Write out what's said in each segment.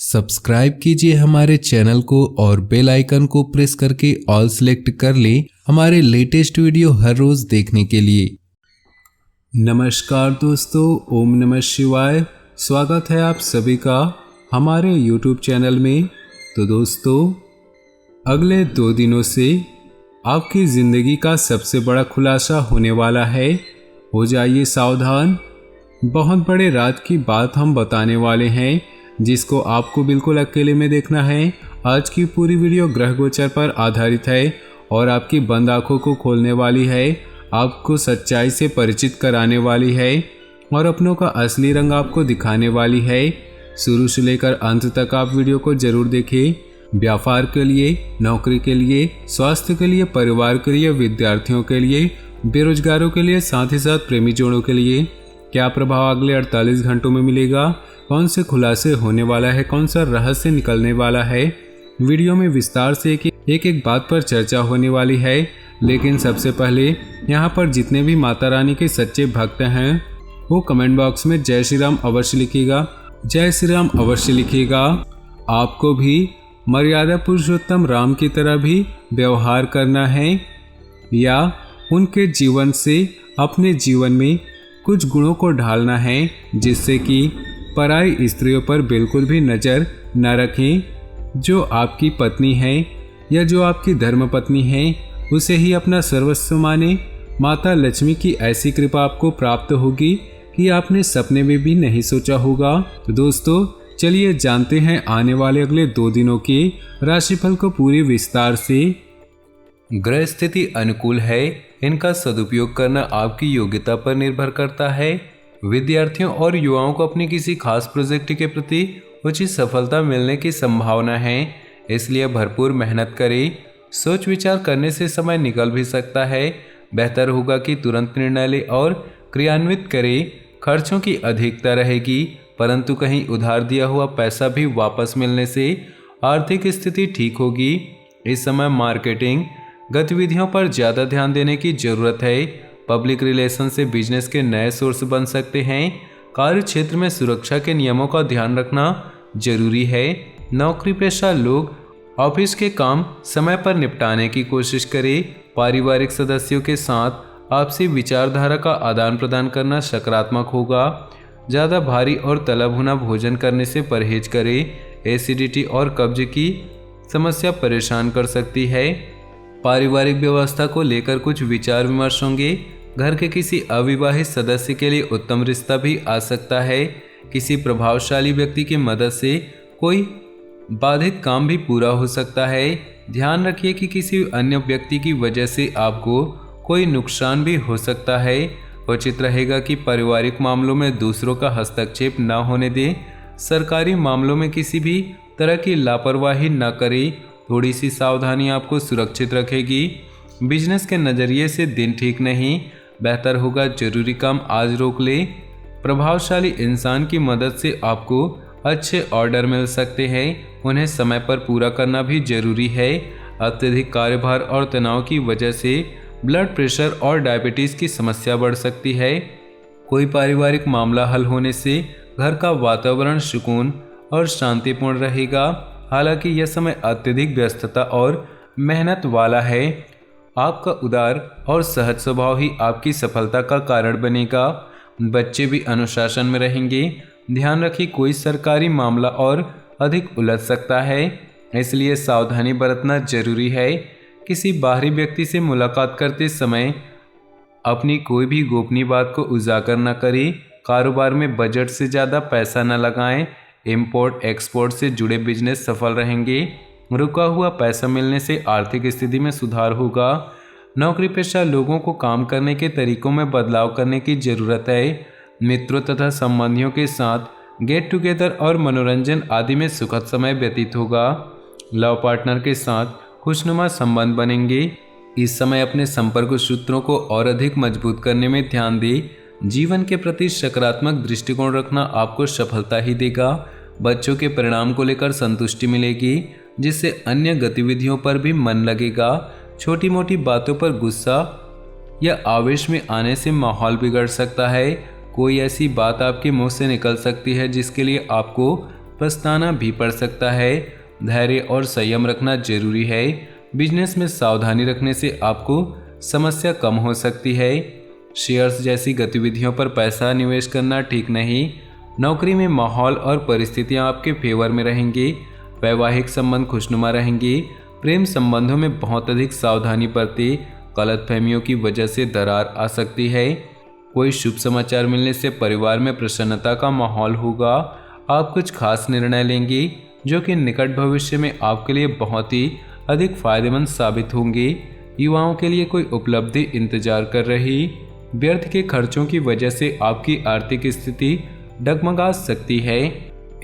Subscribe कीजिए हमारे channel को और बेल आइकन को प्रेस करके ऑल सेलेक्ट कर लें हमारे लेटेस्ट वीडियो हर रोज देखने के लिए। नमस्कार दोस्तों, ओम नमः शिवाय। स्वागत है आप सभी का हमारे YouTube चैनल में। तो दोस्तों, अगले 2 दिनों से आपकी ज़िंदगी का सबसे बड़ा खुलासा होने वाला है। हो जाइए सावधान। बहुत बड़े राज की बात हम बताने वाले हैं, जिसको आपको बिल्कुल अकेले में देखना है। आज की पूरी वीडियो ग्रह गोचर पर आधारित है और आपकी बंद आंखों को खोलने वाली है, आपको सच्चाई से परिचित कराने वाली है और अपनों का असली रंग आपको दिखाने वाली है। शुरू से लेकर अंत तक आप वीडियो को जरूर देखें। व्यापार के लिए, नौकरी के लिए, स्वास्थ्य के लिए, परिवार के लिए, विद्यार्थियों के लिए, बेरोजगारों के लिए, साथ ही साथ प्रेमी जोड़ों के लिए क्या प्रभाव अगले 48 घंटों में मिलेगा, कौन से खुलासे होने वाला है, कौन सा रहस्य निकलने वाला है। वीडियो में विस्तार से एक बात पर चर्चा होने वाली है। लेकिन सबसे पहले यहाँ पर जितने भी माता रानी के सच्चे भक्त हैं वो कमेंट बॉक्स में जय श्री राम अवश्य लिखिएगा। जय श्री राम अवश्य लिखिएगा। आपको भी मर्यादा पुरुषोत्तम राम की तरह भी व्यवहार करना है या उनके जीवन से अपने जीवन में कुछ गुणों को ढालना है, जिससे कि पराई स्त्रियों पर बिल्कुल भी नज़र न रखें। जो आपकी पत्नी है या जो आपकी धर्मपत्नी है उसे ही अपना सर्वस्व माने। माता लक्ष्मी की ऐसी कृपा आपको प्राप्त होगी कि आपने सपने में भी नहीं सोचा होगा। तो दोस्तों, चलिए जानते हैं आने वाले अगले 2 दिनों के राशिफल को पूरी विस्तार से। ग्रह स्थिति अनुकूल है, इनका सदुपयोग करना आपकी योग्यता पर निर्भर करता है। विद्यार्थियों और युवाओं को अपने किसी खास प्रोजेक्ट के प्रति उचित सफलता मिलने की संभावना है, इसलिए भरपूर मेहनत करें। सोच विचार करने से समय निकल भी सकता है। बेहतर होगा कि तुरंत निर्णय लें और क्रियान्वित करें। खर्चों की अधिकता रहेगी, परंतु कहीं उधार दिया हुआ पैसा भी वापस मिलने से आर्थिक स्थिति ठीक होगी। इस समय मार्केटिंग गतिविधियों पर ज़्यादा ध्यान देने की जरूरत है। पब्लिक रिलेशन से बिजनेस के नए सोर्स बन सकते हैं। कार्य क्षेत्र में सुरक्षा के नियमों का ध्यान रखना जरूरी है। नौकरी पेशा लोग ऑफिस के काम समय पर निपटाने की कोशिश करें। पारिवारिक सदस्यों के साथ आपसी विचारधारा का आदान प्रदान करना सकारात्मक होगा। ज़्यादा भारी और तला भुना भोजन करने से परहेज करें। एसिडिटी और कब्ज की समस्या परेशान कर सकती है। पारिवारिक व्यवस्था को लेकर कुछ विचार विमर्श होंगे। घर के किसी अविवाहित सदस्य के लिए उत्तम रिश्ता भी आ सकता है। किसी प्रभावशाली व्यक्ति की मदद से कोई बाधित काम भी पूरा हो सकता है। ध्यान रखिए कि किसी अन्य व्यक्ति की वजह से आपको कोई नुकसान भी हो सकता है। उचित रहेगा कि पारिवारिक मामलों में दूसरों का हस्तक्षेप न होने दें। सरकारी मामलों में किसी भी तरह की लापरवाही न करें। थोड़ी सी सावधानी आपको सुरक्षित रखेगी। बिजनेस के नज़रिए से दिन ठीक नहीं, बेहतर होगा जरूरी काम आज रोक ले। प्रभावशाली इंसान की मदद से आपको अच्छे ऑर्डर मिल सकते हैं, उन्हें समय पर पूरा करना भी जरूरी है। अत्यधिक कार्यभार और तनाव की वजह से ब्लड प्रेशर और डायबिटीज़ की समस्या बढ़ सकती है। कोई पारिवारिक मामला हल होने से घर का वातावरण सुकून और शांतिपूर्ण रहेगा। हालांकि यह समय अत्यधिक व्यस्तता और मेहनत वाला है। आपका उदार और सहज स्वभाव ही आपकी सफलता का कारण बनेगा। बच्चे भी अनुशासन में रहेंगे। ध्यान रखिए कोई सरकारी मामला और अधिक उलझ सकता है, इसलिए सावधानी बरतना जरूरी है। किसी बाहरी व्यक्ति से मुलाकात करते समय अपनी कोई भी गोपनीय बात को उजागर न करें। कारोबार में बजट से ज़्यादा पैसा न लगाएं। इंपोर्ट एक्सपोर्ट से जुड़े बिजनेस सफल रहेंगे। रुका हुआ पैसा मिलने से आर्थिक स्थिति में सुधार होगा। नौकरी पेशा लोगों को काम करने के तरीकों में बदलाव करने की ज़रूरत है। मित्रों तथा संबंधियों के साथ गेट टुगेदर और मनोरंजन आदि में सुखद समय व्यतीत होगा। लव पार्टनर के साथ खुशनुमा संबंध बनेंगे। इस समय अपने संपर्क सूत्रों को और अधिक मजबूत करने में ध्यान दें। जीवन के प्रति सकारात्मक दृष्टिकोण रखना आपको सफलता ही देगा। बच्चों के परिणाम को लेकर संतुष्टि मिलेगी, जिससे अन्य गतिविधियों पर भी मन लगेगा। छोटी मोटी बातों पर गुस्सा या आवेश में आने से माहौल बिगड़ सकता है। कोई ऐसी बात आपके मुंह से निकल सकती है जिसके लिए आपको पछताना भी पड़ सकता है। धैर्य और संयम रखना जरूरी है। बिजनेस में सावधानी रखने से आपको समस्या कम हो सकती है। शेयर्स जैसी गतिविधियों पर पैसा निवेश करना ठीक नहीं। नौकरी में माहौल और परिस्थितियां आपके फेवर में रहेंगी। वैवाहिक संबंध खुशनुमा रहेंगी। प्रेम संबंधों में बहुत अधिक सावधानी बरती। गलतफहमियों की वजह से दरार आ सकती है। कोई शुभ समाचार मिलने से परिवार में प्रसन्नता का माहौल होगा। आप कुछ खास निर्णय लेंगी जो कि निकट भविष्य में आपके लिए बहुत ही अधिक फायदेमंद साबित होंगी। युवाओं के लिए कोई उपलब्धि इंतजार कर रही। व्यर्थ के खर्चों की वजह से आपकी आर्थिक स्थिति डगमगा सकती है,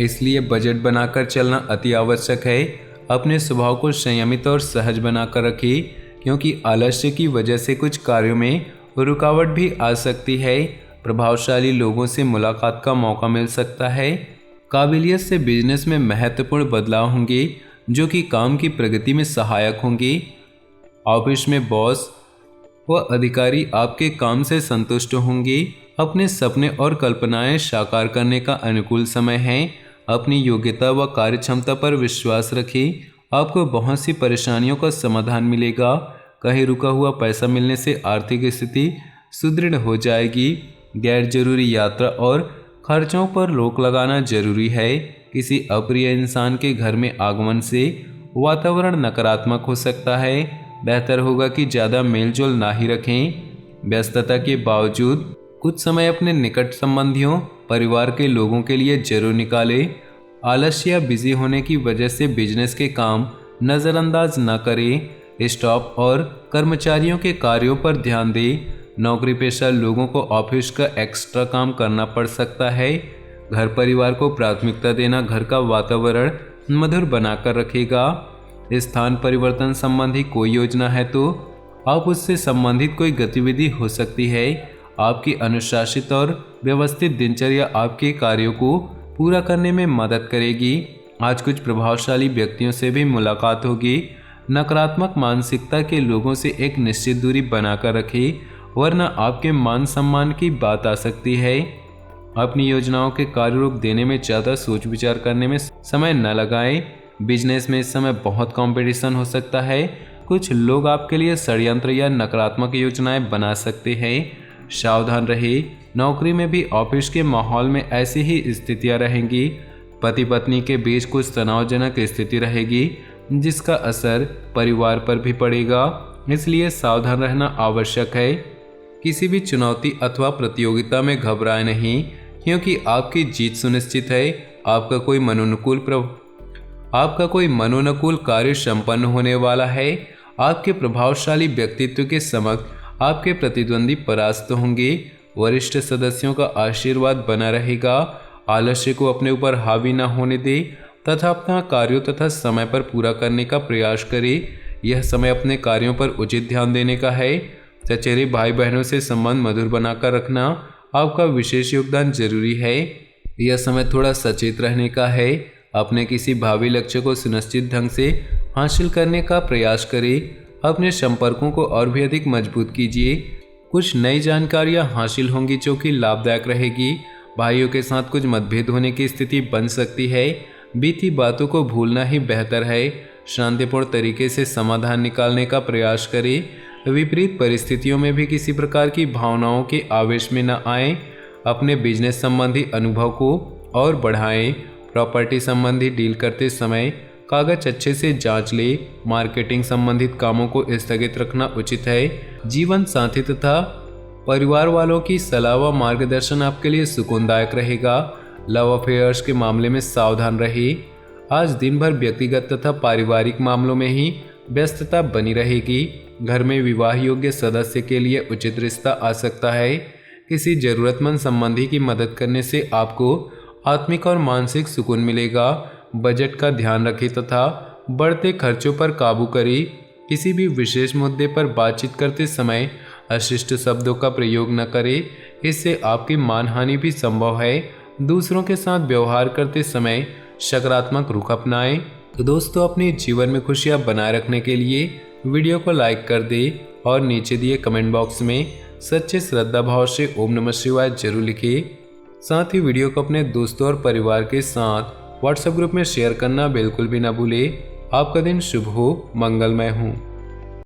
इसलिए बजट बनाकर चलना अति आवश्यक है। अपने स्वभाव को संयमित और सहज बनाकर रखिए, क्योंकि आलस्य की वजह से कुछ कार्यों में रुकावट भी आ सकती है। प्रभावशाली लोगों से मुलाकात का मौका मिल सकता है। काबिलियत से बिजनेस में महत्वपूर्ण बदलाव होंगे जो कि काम की प्रगति में सहायक होंगे। ऑफिस में बॉस व अधिकारी आपके काम से संतुष्ट होंगे। अपने सपने और कल्पनाएं साकार करने का अनुकूल समय है। अपनी योग्यता व कार्यक्षमता पर विश्वास रखें। आपको बहुत सी परेशानियों का समाधान मिलेगा। कहीं रुका हुआ पैसा मिलने से आर्थिक स्थिति सुदृढ़ हो जाएगी। गैर जरूरी यात्रा और खर्चों पर रोक लगाना जरूरी है। किसी अप्रिय इंसान के घर में आगमन से वातावरण नकारात्मक हो सकता है। बेहतर होगा कि ज़्यादा मेलजोल ना ही रखें। व्यस्तता के बावजूद कुछ समय अपने निकट संबंधियों, परिवार के लोगों के लिए जरूर निकालें। आलस्य या बिजी होने की वजह से बिजनेस के काम नज़रअंदाज न करें। स्टाफ और कर्मचारियों के कार्यों पर ध्यान दें। नौकरी पेशा लोगों को ऑफिस का एक्स्ट्रा काम करना पड़ सकता है। घर परिवार को प्राथमिकता देना घर का वातावरण मधुर बनाकर रखेगा। स्थान परिवर्तन संबंधी कोई योजना है तो आप उससे संबंधित कोई गतिविधि हो सकती है। आपकी अनुशासित और व्यवस्थित दिनचर्या आपके कार्यों को पूरा करने में मदद करेगी। आज कुछ प्रभावशाली व्यक्तियों से भी मुलाकात होगी। नकारात्मक मानसिकता के लोगों से एक निश्चित दूरी बनाकर रखें, वरना आपके मान सम्मान की बात आ सकती है। अपनी योजनाओं के कार्य रूप देने में ज़्यादा सोच विचार करने में समय न लगाएं। बिजनेस में इस समय बहुत कंपटीशन हो सकता है। कुछ लोग आपके लिए षड्यंत्र या नकारात्मक योजनाएं बना सकते हैं। सावधान रहे। नौकरी में भी ऑफिस के माहौल में ऐसी ही स्थितियां रहेंगी। पति पत्नी के बीच कुछ तनावजनक स्थिति रहेगी जिसका असर परिवार पर भी पड़ेगा, इसलिए सावधान रहना आवश्यक है। किसी भी चुनौती अथवा प्रतियोगिता में घबराए नहीं, क्योंकि आपकी जीत सुनिश्चित है। आपका कोई मनोनुकूल कार्य संपन्न होने वाला है। आपके प्रभावशाली व्यक्तित्व के समक्ष आपके प्रतिद्वंदी परास्त होंगे। वरिष्ठ सदस्यों का आशीर्वाद बना रहेगा। आलस्य को अपने ऊपर हावी न होने दे तथा अपना कार्यों तथा समय पर पूरा करने का प्रयास करें। यह समय अपने कार्यों पर उचित ध्यान देने का है। चचेरे भाई बहनों से संबंध मधुर बनाकर रखना आपका विशेष योगदान जरूरी है। यह समय थोड़ा सचेत रहने का है। अपने किसी भावी लक्ष्य को सुनिश्चित ढंग से हासिल करने का प्रयास करें। अपने संपर्कों को और भी अधिक मजबूत कीजिए। कुछ नई जानकारियां हासिल होंगी जो कि लाभदायक रहेगी। भाइयों के साथ कुछ मतभेद होने की स्थिति बन सकती है। बीती बातों को भूलना ही बेहतर है। शांतिपूर्ण तरीके से समाधान निकालने का प्रयास करें। विपरीत परिस्थितियों में भी किसी प्रकार की भावनाओं के आवेश में न आएं। अपने बिजनेस संबंधी अनुभव को और बढ़ाएं। प्रॉपर्टी संबंधी डील करते समय कागज अच्छे से जांच ले। मार्केटिंग संबंधित कामों को स्थगित रखना उचित है। जीवन साथी तथा परिवार वालों की सलाह व मार्गदर्शन आपके लिए सुकूनदायक रहेगा। लव अफेयर्स के मामले में सावधान रहिए। आज दिन भर व्यक्तिगत तथा पारिवारिक मामलों में ही व्यस्तता बनी रहेगी। घर में विवाह योग्य सदस्य के लिए उचित रिश्ता आ सकता है। किसी जरूरतमंद संबंधी की मदद करने से आपको आत्मिक और मानसिक सुकून मिलेगा। बजट का ध्यान रखें तथा बढ़ते खर्चों पर काबू करें। किसी भी विशेष मुद्दे पर बातचीत करते समय अशिष्ट शब्दों का प्रयोग न करें, इससे आपकी मानहानि भी संभव है। दूसरों के साथ व्यवहार करते समय सकारात्मक रुख अपनाएं। तो दोस्तों, अपने जीवन में खुशियां बनाए रखने के लिए वीडियो को लाइक कर दें और नीचे दिए कमेंट बॉक्स में सच्चे श्रद्धा भाव से ओम नमः शिवाय जरूर लिखें। साथ ही वीडियो को अपने दोस्तों और परिवार के साथ व्हाट्सएप ग्रुप में शेयर करना बिल्कुल भी ना भूले। आपका दिन शुभ हो, मंगलमय हो।